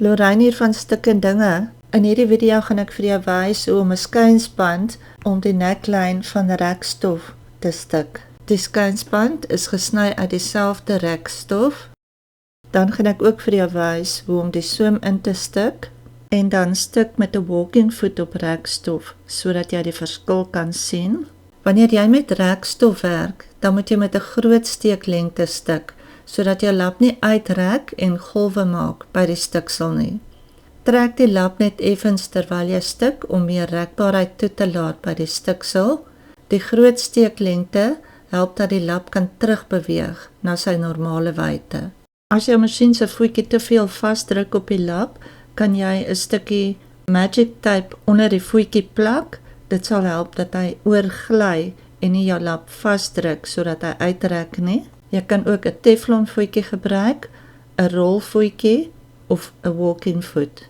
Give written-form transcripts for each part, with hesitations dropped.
Lorraine hier van Stik en Dinge. In hierdie video gaan ek vir jou wys hoe om 'n skuinsband om die neckline van rekstof te stik. Die skuinsband is gesny uit dieselfde rekstof. Dan gaan ek ook vir jou wys hoe om die soem in te stik en dan stik met 'n walking foot op rekstof sodat jy die verskil kan sien. Wanneer jy met rekstof werk, dan moet jy met 'n groot steeklengte stik sodat jou lap nie uitrek en golwe maak by die stiksel nie. Trek die lap net effens terwyl jy stik om meer rekbaarheid toe te laat by die stiksel. Die groot steeklengte help dat die lap kan terugbeweeg na sy normale wyte. As jou masjien se voetjie te veel vasdruk op die lap, kan jy 'n stukkie magic tape onder die voetjie plak. Dit sal help dat hy oorgly en nie jou lap vasdruk sodat hy uitrek nie. Jy kan ook 'n teflon voetjie gebruik, 'n rolvoetjie of 'n walking foot.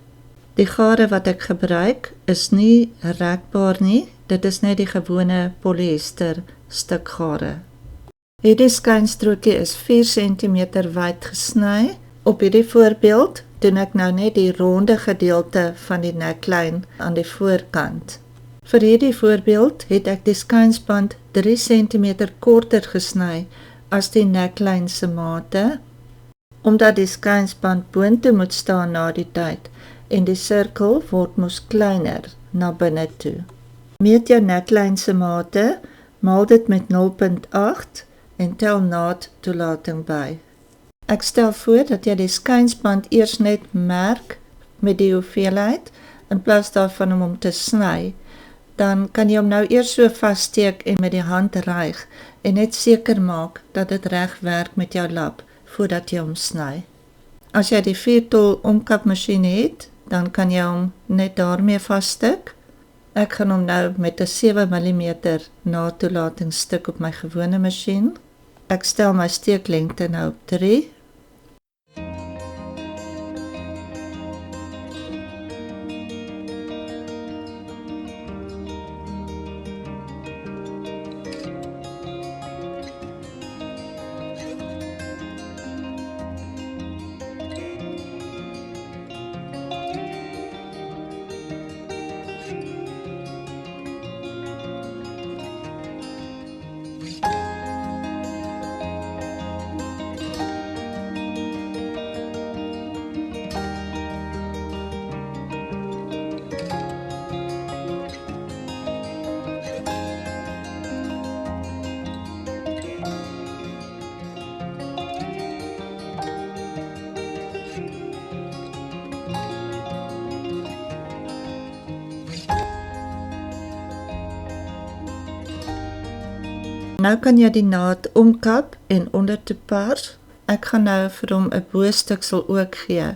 Die gare wat ek gebruik is nie rekbaar nie, dit is net die gewone polyester stikgare. Hierdie skynstrootjie is 4 cm wyd gesny. Op hierdie voorbeeld doen ek nou net die ronde gedeelte van die neckline aan die voorkant. Vir hierdie voorbeeld het ek die skynsband 3 cm korter gesny as die neckline se mate, omdat die skynsband boontoe moet staan na die tyd en die sirkel word mos kleiner na binne toe. Meet jou neckline se mate, maal dit met 0.8 en tel naadtoelating by. Ek stel voor dat jy die skynsband eers net merk met die hoeveelheid in plaas daarvan om hom te sny. Dan kan jy hom nou eers so vassteek en met die hand ryg en net seker maak dat dit reg werk met jou lap voordat jy hom sny. As jy die 4-tol omkapmasjien het, dan kan jy hom net daarmee vasstik. Ek gaan hom nou met 'n 7 mm naadtoelating stik op my gewone masjien. Ek stel my steeklengte nou op 3. Nou kan jy die naad omkap en onder toe pars. Ek gaan nou vir hom 'n bo-stiksel ook gee.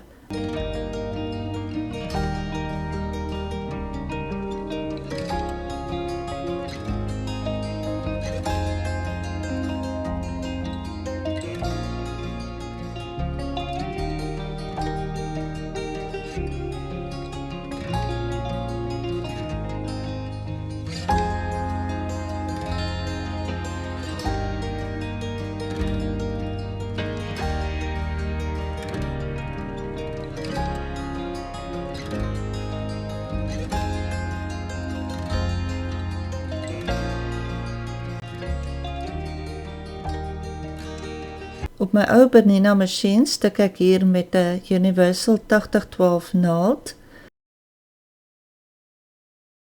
Op my ou Bernina masjien stik ek hier met 'n Universal 8012 naald.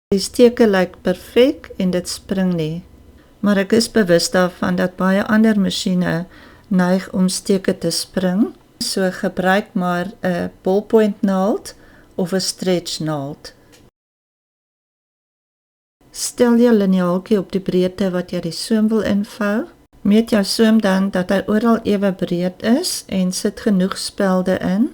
Die steke lyk perfek en dit spring nie, maar ek is bewus daarvan dat baie ander masjiene neig om steke te spring, so gebruik maar 'n ballpoint naald of 'n stretch naald. Stel jou liniaaltjie op die breedte wat jy die soem wil invou. Meet jou soem dan dat hy oral ewe breed is en sit genoeg spelde in.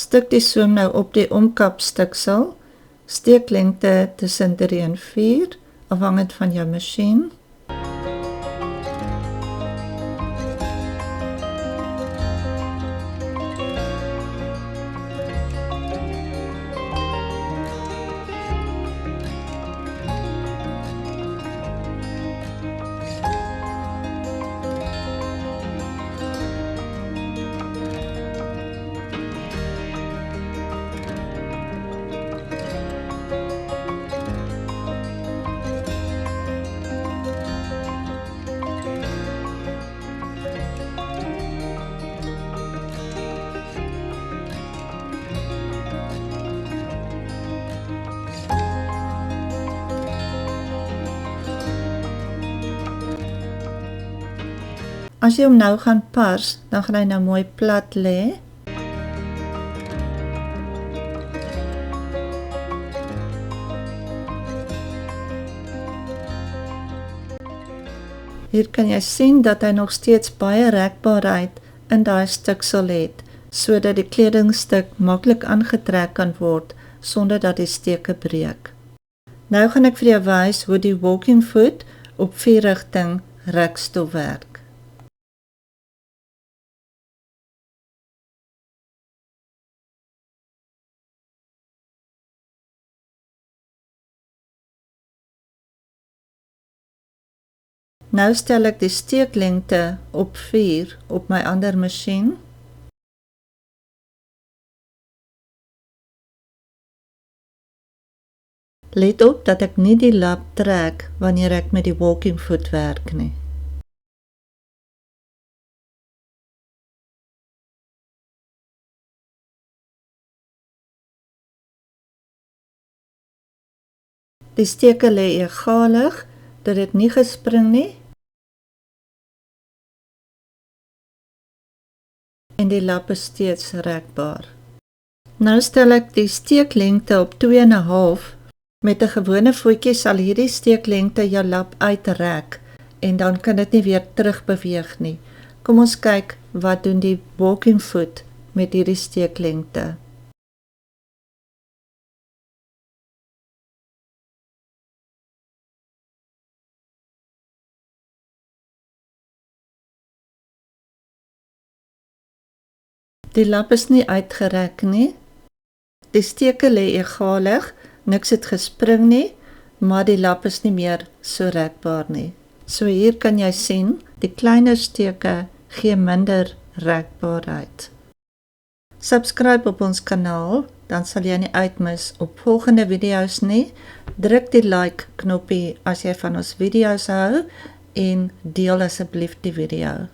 Stik die soem nou op die omkapstiksel, steeklengte tussen 3 en 4, afhangend van jou masjien. As jy hom nou gaan pars, dan gaan hy nou mooi plat lê. Hier kan jy sien dat hy nog steeds baie rekbaarheid in daai stiksel het, sodat die kledingstuk maklik aangetrek kan word, sonder dat die steke breek. Nou gaan ek vir jou wys hoe die walking foot op 4-rigting rekstof werk. Nou stel ek die steeklengte op 4 op my ander masjien. Let op dat ek nie die lap trek wanneer ek met die walking foot werk nie. Die steke lê egalig, dat dit nie gespring nie. En die lap is steeds rekbaar. Nou stel ek die steeklengte op 2,5. Met 'n gewone voetjie sal hierdie steeklengte jou lap uitrek en dan kan dit nie weer terug beweeg nie. Kom ons kyk wat doen die walking foot met hierdie steeklengte. Die lap is nie uitgerek nie. Die steke lê egalig, niks het gespring nie, maar die lap is nie meer so rekbaar nie. So hier kan jy sien, die kleiner steke gee minder rekbaarheid. Subscribe op ons kanaal, dan sal jy nie uitmis op volgende video's nie. Druk die like knoppie as jy van ons video's hou en deel asseblief die video.